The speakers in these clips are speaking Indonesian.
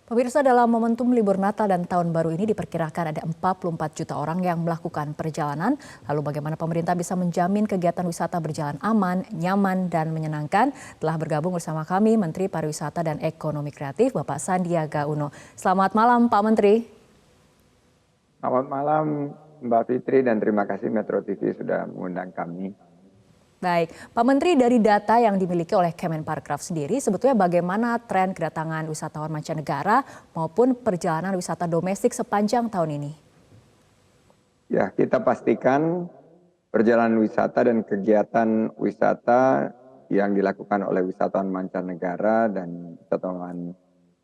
Pemirsa, dalam momentum libur Natal dan Tahun Baru ini diperkirakan ada 44 juta orang yang melakukan perjalanan. Lalu bagaimana pemerintah bisa menjamin kegiatan wisata berjalan aman, nyaman, dan menyenangkan? Telah bergabung bersama kami Menteri Pariwisata dan Ekonomi Kreatif Bapak Sandiaga Uno. Selamat malam Pak Menteri. Selamat malam Mbak Fitri dan terima kasih Metro TV sudah mengundang kami. Baik, Pak Menteri, dari data yang dimiliki oleh Kemenparekraf sendiri, sebetulnya bagaimana tren kedatangan wisatawan mancanegara maupun perjalanan wisata domestik sepanjang tahun ini? Ya, kita pastikan perjalanan wisata dan kegiatan wisata yang dilakukan oleh wisatawan mancanegara dan wisatawan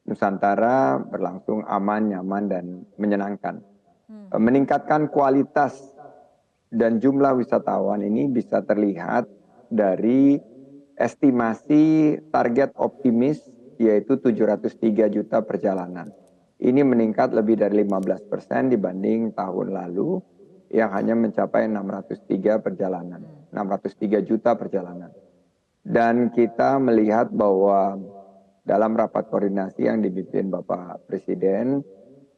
Nusantara berlangsung aman, nyaman, dan menyenangkan. Meningkatkan kualitas dan jumlah wisatawan ini bisa terlihat dari estimasi target optimis yaitu 703 juta perjalanan. Ini meningkat lebih dari 15% dibanding tahun lalu yang hanya mencapai 603 juta perjalanan. Dan kita melihat bahwa dalam rapat koordinasi yang dipimpin Bapak Presiden,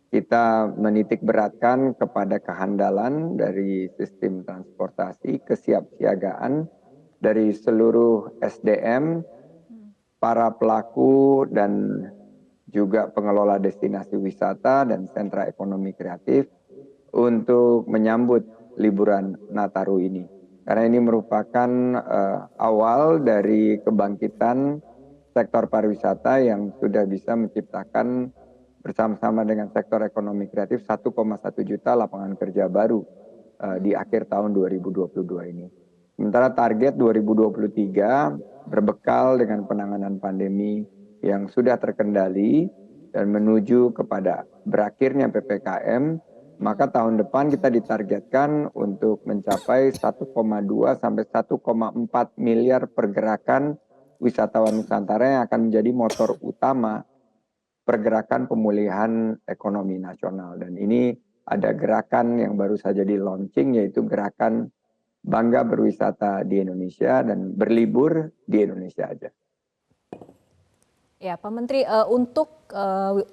kita menitik beratkan kepada kehandalan dari sistem transportasi, kesiapsiagaan dari seluruh SDM, para pelaku dan juga pengelola destinasi wisata dan sentra ekonomi kreatif untuk menyambut liburan Nataru ini. Karena ini merupakan awal dari kebangkitan sektor pariwisata yang sudah bisa menciptakan bersama-sama dengan sektor ekonomi kreatif 1,1 juta lapangan kerja baru di akhir tahun 2022 ini. Sementara target 2023 berbekal dengan penanganan pandemi yang sudah terkendali dan menuju kepada berakhirnya PPKM, maka tahun depan kita ditargetkan untuk mencapai 1,2 sampai 1,4 miliar pergerakan wisatawan Nusantara yang akan menjadi motor utama pergerakan pemulihan ekonomi nasional. Dan ini ada gerakan yang baru saja di launching, yaitu gerakan Bangga Berwisata di Indonesia dan berlibur di Indonesia aja. Ya, Pak Menteri, untuk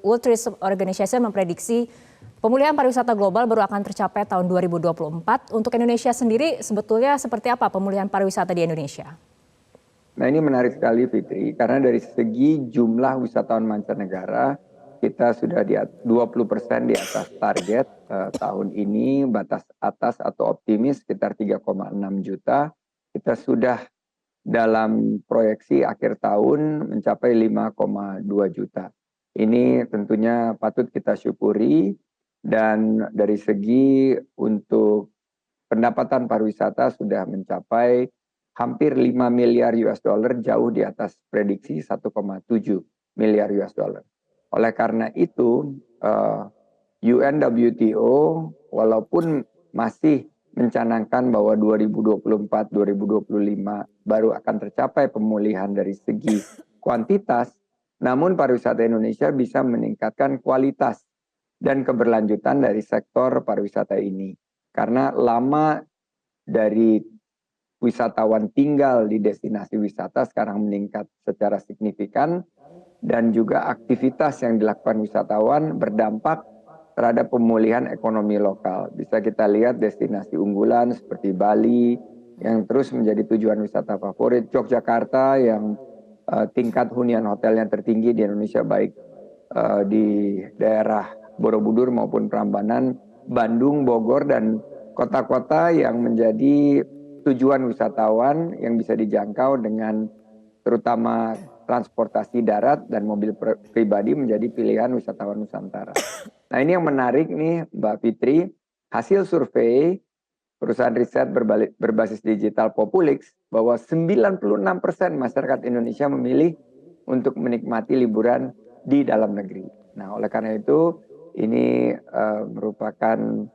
World Tourism Organization memprediksi pemulihan pariwisata global baru akan tercapai tahun 2024. Untuk Indonesia sendiri sebetulnya seperti apa pemulihan pariwisata di Indonesia? Nah, ini menarik sekali Fitri, karena dari segi jumlah wisatawan mancanegara kita sudah di 20% di atas target tahun ini, batas atas atau optimis sekitar 3,6 juta. Kita sudah dalam proyeksi akhir tahun mencapai 5,2 juta. Ini tentunya patut kita syukuri, dan dari segi untuk pendapatan pariwisata sudah mencapai hampir 5 miliar US dollar, jauh di atas prediksi 1,7 miliar US dollar. Oleh karena itu, UNWTO walaupun masih mencanangkan bahwa 2024-2025 baru akan tercapai pemulihan dari segi kuantitas, namun pariwisata Indonesia bisa meningkatkan kualitas dan keberlanjutan dari sektor pariwisata ini. Karena lama dari wisatawan tinggal di destinasi wisata sekarang meningkat secara signifikan, dan juga aktivitas yang dilakukan wisatawan berdampak terhadap pemulihan ekonomi lokal. Bisa kita lihat destinasi unggulan seperti Bali yang terus menjadi tujuan wisata favorit, Yogyakarta yang tingkat hunian hotelnya tertinggi di Indonesia, baik di daerah Borobudur maupun Prambanan, Bandung, Bogor, dan kota-kota yang menjadi tujuan wisatawan yang bisa dijangkau dengan terutama transportasi darat dan mobil pribadi menjadi pilihan wisatawan Nusantara. Nah, ini yang menarik nih Mbak Fitri, hasil survei perusahaan riset berbasis digital Populix bahwa 96% masyarakat Indonesia memilih untuk menikmati liburan di dalam negeri. Nah, oleh karena itu ini merupakan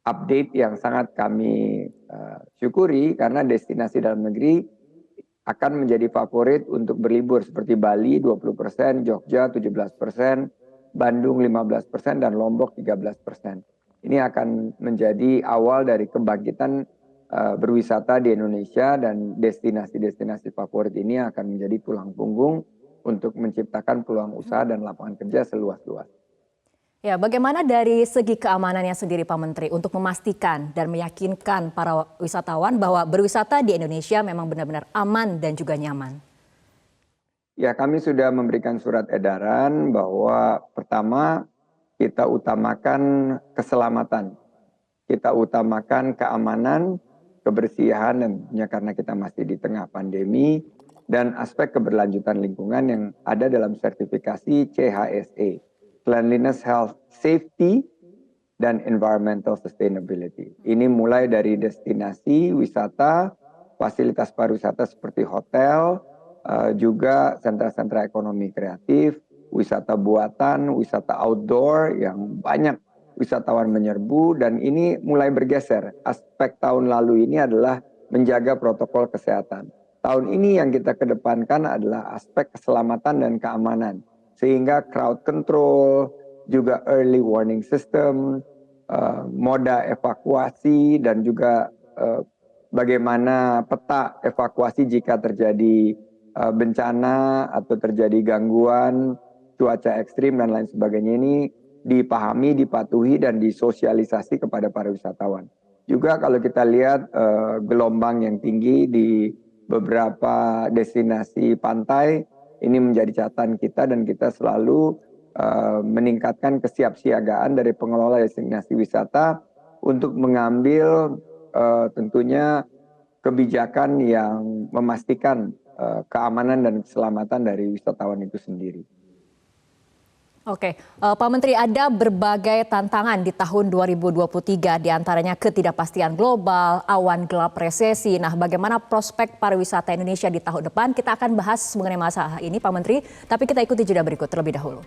update yang sangat kami syukuri, karena destinasi dalam negeri akan menjadi favorit untuk berlibur seperti Bali 20%, Jogja 17%, Bandung 15%, dan Lombok 13%. Ini akan menjadi awal dari kebangkitan berwisata di Indonesia, dan destinasi-destinasi favorit ini akan menjadi tulang punggung untuk menciptakan peluang usaha dan lapangan kerja seluas-luas. Ya, bagaimana dari segi keamanannya sendiri Pak Menteri untuk memastikan dan meyakinkan para wisatawan bahwa berwisata di Indonesia memang benar-benar aman dan juga nyaman? Ya, kami sudah memberikan surat edaran bahwa pertama kita utamakan keselamatan, kita utamakan keamanan, kebersihan, dan tentunya karena kita masih di tengah pandemi, dan aspek keberlanjutan lingkungan yang ada dalam sertifikasi CHSE, Cleanliness, Health, Safety, dan Environmental Sustainability. Ini mulai dari destinasi wisata, fasilitas pariwisata seperti hotel, juga sentra-sentra ekonomi kreatif, wisata buatan, wisata outdoor yang banyak wisatawan menyerbu, dan ini mulai bergeser. Aspek tahun lalu ini adalah menjaga protokol kesehatan. Tahun ini yang kita kedepankan adalah aspek keselamatan dan keamanan. Sehingga crowd control, juga early warning system, moda evakuasi, dan juga bagaimana peta evakuasi jika terjadi bencana atau terjadi gangguan cuaca ekstrim dan lain sebagainya, ini dipahami, dipatuhi, dan disosialisasi kepada para wisatawan. Juga kalau kita lihat gelombang yang tinggi di beberapa destinasi pantai, ini menjadi catatan kita, dan kita selalu meningkatkan kesiapsiagaan dari pengelola destinasi wisata untuk mengambil tentunya kebijakan yang memastikan keamanan dan keselamatan dari wisatawan itu sendiri. Oke, Pak Menteri, ada berbagai tantangan di tahun 2023, diantaranya ketidakpastian global, awan gelap resesi. Nah, bagaimana prospek pariwisata Indonesia di tahun depan? Kita akan bahas mengenai masalah ini, Pak Menteri, tapi kita ikuti jeda berikut terlebih dahulu.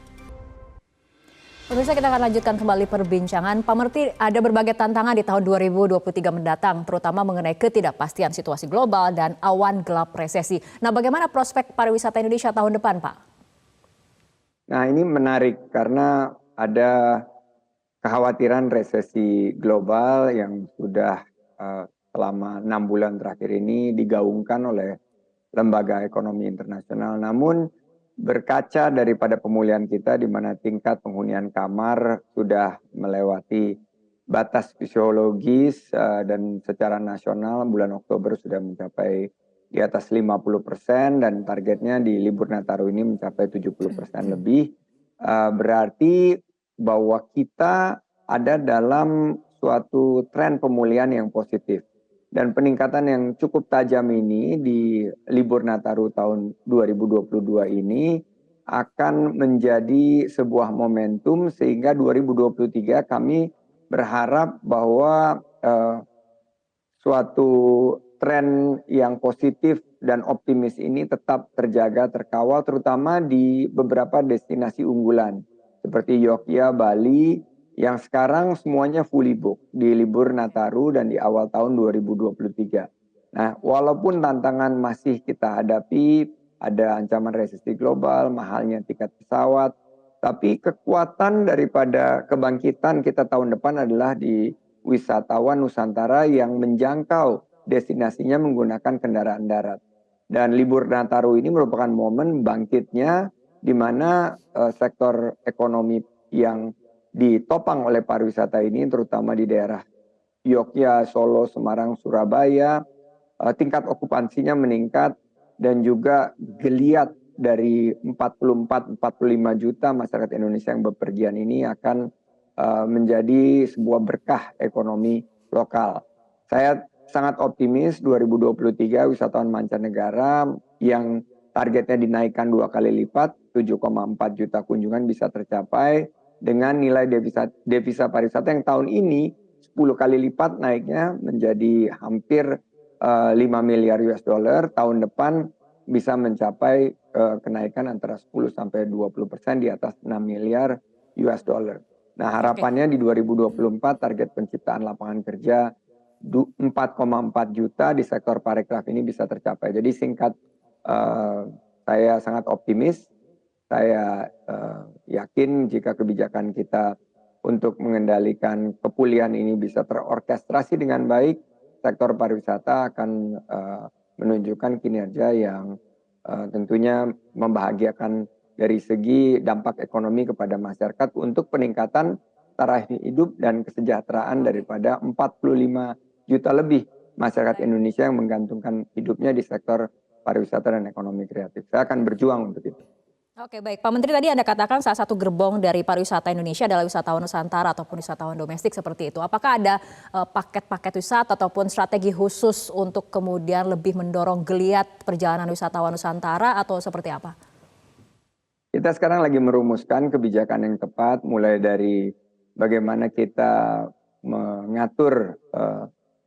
Pemirsa, kita akan lanjutkan kembali perbincangan. Pak Menteri, ada berbagai tantangan di tahun 2023 mendatang, terutama mengenai ketidakpastian situasi global dan awan gelap resesi. Nah, bagaimana prospek pariwisata Indonesia tahun depan, Pak? Nah, ini menarik karena ada kekhawatiran resesi global yang sudah selama 6 bulan terakhir ini digaungkan oleh lembaga ekonomi internasional. Namun berkaca daripada pemulihan kita di mana tingkat penghunian kamar sudah melewati batas fisiologis dan secara nasional bulan Oktober sudah mencapai di atas 50%, dan targetnya di libur Nataru ini mencapai 70% lebih, berarti bahwa kita ada dalam suatu tren pemulihan yang positif. Dan peningkatan yang cukup tajam ini di libur Nataru tahun 2022 ini akan menjadi sebuah momentum sehingga 2023 kami berharap bahwa suatu tren yang positif dan optimis ini tetap terjaga, terkawal, terutama di beberapa destinasi unggulan seperti Yogyakarta, Bali, yang sekarang semuanya fully book di libur Nataru dan di awal tahun 2023. Nah, walaupun tantangan masih kita hadapi, ada ancaman resesi global, mahalnya tiket pesawat, tapi kekuatan daripada kebangkitan kita tahun depan adalah di wisatawan Nusantara yang menjangkau destinasinya menggunakan kendaraan darat. Dan libur Nataru ini merupakan momen bangkitnya di mana sektor ekonomi yang ditopang oleh pariwisata ini, terutama di daerah Yogyakarta, Solo, Semarang, Surabaya, tingkat okupansinya meningkat, dan juga geliat dari 44-45 juta masyarakat Indonesia yang bepergian ini akan menjadi sebuah berkah ekonomi lokal. Saya sangat optimis 2023 wisatawan mancanegara yang targetnya dinaikkan 2 kali lipat, 7,4 juta kunjungan bisa tercapai dengan nilai devisa pariwisata yang tahun ini 10 kali lipat naiknya menjadi hampir 5 miliar US dollar. Tahun depan bisa mencapai kenaikan antara 10 sampai 20% di atas 6 miliar US dollar. Nah, harapannya di 2024 target penciptaan lapangan kerja 4,4 juta di sektor parekraf ini bisa tercapai. Jadi singkat, saya sangat optimis. Saya yakin jika kebijakan kita untuk mengendalikan kepulihan ini bisa terorkestrasi dengan baik, sektor pariwisata akan menunjukkan kinerja yang tentunya membahagiakan dari segi dampak ekonomi kepada masyarakat untuk peningkatan taraf hidup dan kesejahteraan daripada 45 juta lebih masyarakat Indonesia yang menggantungkan hidupnya di sektor pariwisata dan ekonomi kreatif. Saya akan berjuang untuk itu. Oke, baik. Pak Menteri, tadi Anda katakan salah satu gerbong dari pariwisata Indonesia adalah wisatawan Nusantara ataupun wisatawan domestik seperti itu. Apakah ada paket-paket wisata ataupun strategi khusus untuk kemudian lebih mendorong geliat perjalanan wisatawan Nusantara atau seperti apa? Kita sekarang lagi merumuskan kebijakan yang tepat, mulai dari bagaimana kita mengatur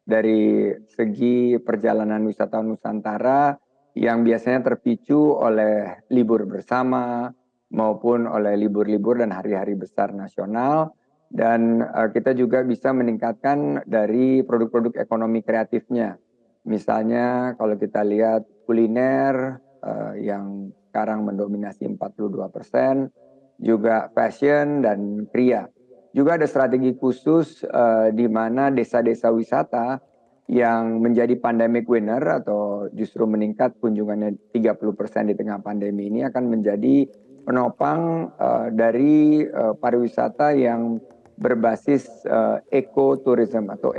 dari segi perjalanan wisatawan Nusantara yang biasanya terpicu oleh libur bersama maupun oleh libur-libur dan hari-hari besar nasional, dan kita juga bisa meningkatkan dari produk-produk ekonomi kreatifnya. Misalnya kalau kita lihat kuliner yang sekarang mendominasi 42%, juga fashion dan kria. Juga ada strategi khusus di mana desa-desa wisata yang menjadi pandemic winner atau justru meningkat kunjungannya 30% di tengah pandemi ini akan menjadi penopang dari pariwisata yang berbasis ekoturism atau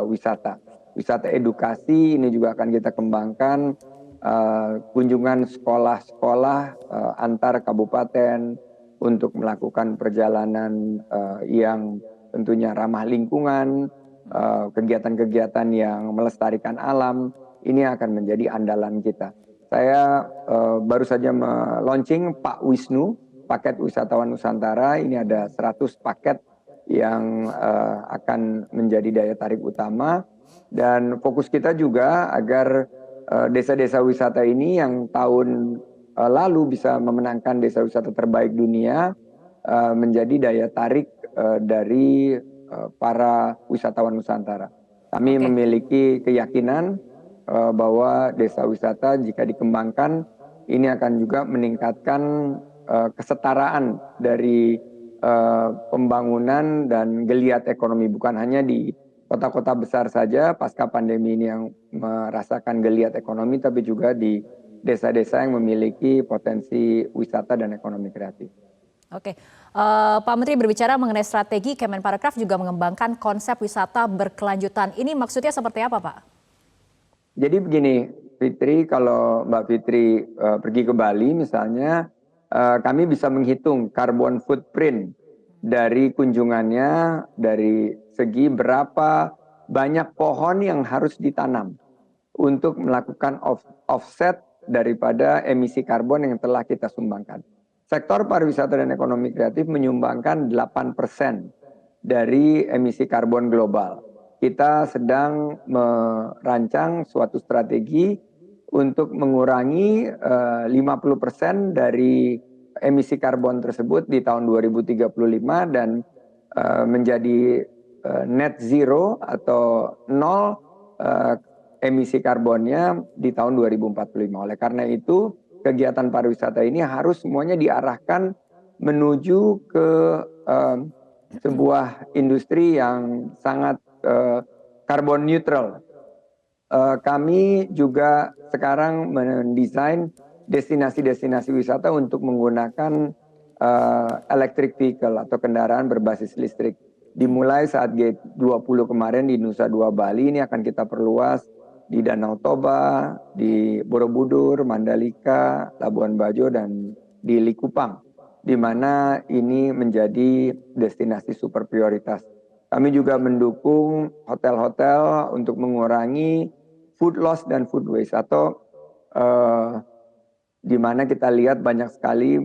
wisata. Wisata edukasi ini juga akan kita kembangkan, kunjungan sekolah-sekolah antar kabupaten untuk melakukan perjalanan yang tentunya ramah lingkungan, kegiatan-kegiatan yang melestarikan alam, ini akan menjadi andalan kita. Saya baru saja launching Pak Wisnu, paket wisatawan Nusantara. Ini ada 100 paket yang akan menjadi daya tarik utama. Dan fokus kita juga agar desa-desa wisata ini yang tahun lalu bisa memenangkan desa wisata terbaik dunia, menjadi daya tarik dari para wisatawan Nusantara. Kami memiliki keyakinan bahwa desa wisata jika dikembangkan ini akan juga meningkatkan kesetaraan dari pembangunan dan geliat ekonomi, bukan hanya di kota-kota besar saja pasca pandemi ini yang merasakan geliat ekonomi, tapi juga di desa-desa yang memiliki potensi wisata dan ekonomi kreatif. Oke, Pak Menteri, berbicara mengenai strategi, Kemenparekraf juga mengembangkan konsep wisata berkelanjutan. Ini maksudnya seperti apa, Pak? Jadi begini, Fitri, kalau Mbak Fitri pergi ke Bali misalnya, kami bisa menghitung carbon footprint dari kunjungannya, dari segi berapa banyak pohon yang harus ditanam untuk melakukan offset daripada emisi karbon yang telah kita sumbangkan. Sektor pariwisata dan ekonomi kreatif menyumbangkan 8% dari emisi karbon global. Kita sedang merancang suatu strategi untuk mengurangi 50% dari emisi karbon tersebut di tahun 2035 dan menjadi net zero atau nol emisi karbonnya di tahun 2045. Oleh karena itu, kegiatan pariwisata ini harus semuanya diarahkan menuju ke sebuah industri yang sangat karbon neutral. Kami juga sekarang mendesain destinasi-destinasi wisata untuk menggunakan electric vehicle atau kendaraan berbasis listrik. Dimulai saat G20 kemarin di Nusa Dua Bali, ini akan kita perluas di Danau Toba, di Borobudur, Mandalika, Labuan Bajo, dan di Likupang, di mana ini menjadi destinasi super prioritas. Kami juga mendukung hotel-hotel untuk mengurangi food loss dan food waste, atau di mana kita lihat banyak sekali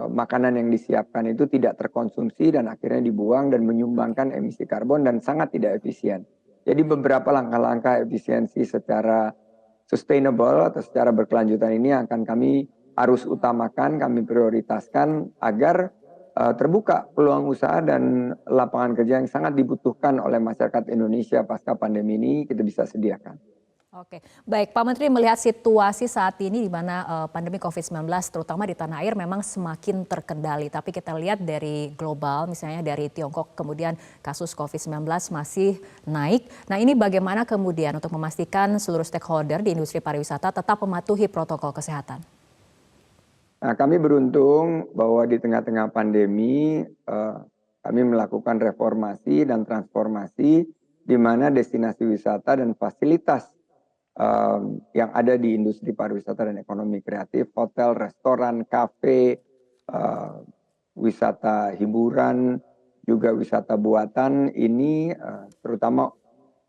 makanan yang disiapkan itu tidak terkonsumsi dan akhirnya dibuang dan menyumbangkan emisi karbon dan sangat tidak efisien. Jadi beberapa langkah-langkah efisiensi secara sustainable atau secara berkelanjutan ini akan kami harus utamakan, kami prioritaskan agar terbuka peluang usaha dan lapangan kerja yang sangat dibutuhkan oleh masyarakat Indonesia pasca pandemi ini kita bisa sediakan. Oke, baik Pak Menteri, melihat situasi saat ini di mana pandemi COVID-19 terutama di tanah air memang semakin terkendali. Tapi kita lihat dari global, misalnya dari Tiongkok, kemudian kasus COVID-19 masih naik. Nah ini bagaimana kemudian untuk memastikan seluruh stakeholder di industri pariwisata tetap mematuhi protokol kesehatan? Nah, kami beruntung bahwa di tengah-tengah pandemi kami melakukan reformasi dan transformasi di mana destinasi wisata dan fasilitas yang ada di industri pariwisata dan ekonomi kreatif, hotel, restoran, kafe, wisata hiburan, juga wisata buatan ini terutama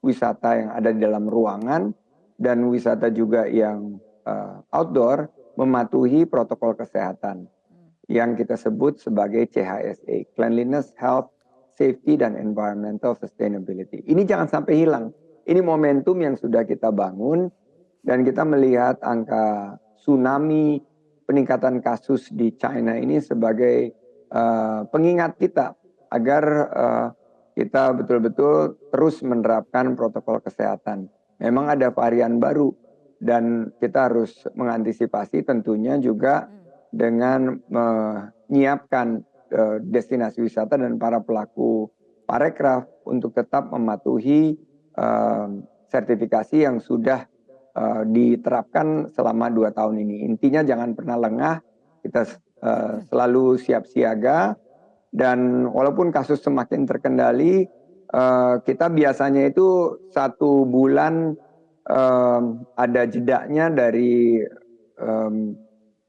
wisata yang ada di dalam ruangan dan wisata juga yang outdoor mematuhi protokol kesehatan yang kita sebut sebagai CHSE, Cleanliness, Health, Safety, dan Environmental Sustainability. Ini jangan sampai hilang. Ini momentum yang sudah kita bangun dan kita melihat angka tsunami peningkatan kasus di China ini sebagai pengingat kita agar kita betul-betul terus menerapkan protokol kesehatan. Memang ada varian baru dan kita harus mengantisipasi tentunya juga dengan menyiapkan destinasi wisata dan para pelaku parekraf untuk tetap mematuhi sertifikasi yang sudah diterapkan selama 2 tahun ini. Intinya jangan pernah lengah, kita selalu siap siaga dan walaupun kasus semakin terkendali, kita biasanya itu 1 bulan ada jedanya dari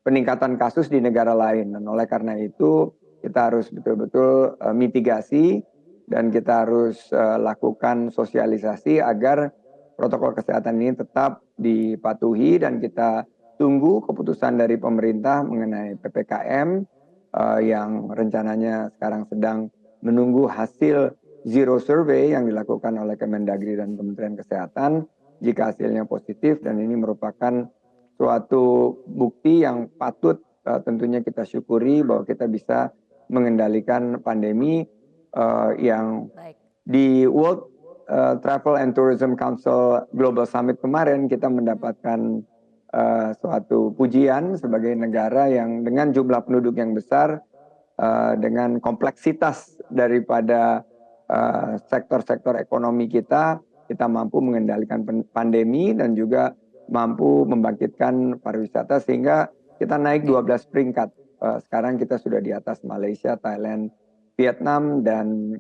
peningkatan kasus di negara lain. Dan oleh karena itu kita harus betul-betul mitigasi dan kita harus lakukan sosialisasi agar protokol kesehatan ini tetap dipatuhi dan kita tunggu keputusan dari pemerintah mengenai PPKM yang rencananya sekarang sedang menunggu hasil zero survey yang dilakukan oleh Kemendagri dan Kementerian Kesehatan. Jika hasilnya positif dan ini merupakan suatu bukti yang patut tentunya kita syukuri bahwa kita bisa mengendalikan pandemi yang di World Travel and Tourism Council Global Summit kemarin kita mendapatkan suatu pujian sebagai negara yang dengan jumlah penduduk yang besar, dengan kompleksitas daripada sektor-sektor ekonomi kita mampu mengendalikan pandemi dan juga mampu membangkitkan pariwisata sehingga kita naik 12 peringkat. Sekarang kita sudah di atas Malaysia, Thailand, Vietnam, dan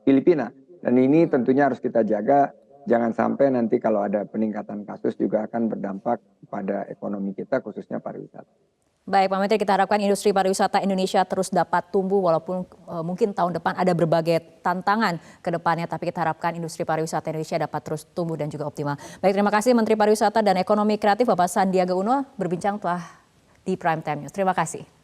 Filipina. Dan ini tentunya harus kita jaga, jangan sampai nanti kalau ada peningkatan kasus juga akan berdampak pada ekonomi kita, khususnya pariwisata. Baik Pak Menteri, kita harapkan industri pariwisata Indonesia terus dapat tumbuh walaupun mungkin tahun depan ada berbagai tantangan ke depannya, tapi kita harapkan industri pariwisata Indonesia dapat terus tumbuh dan juga optimal. Baik, terima kasih Menteri Pariwisata dan Ekonomi Kreatif Bapak Sandiaga Uno berbincang telah di Prime Time News. Terima kasih.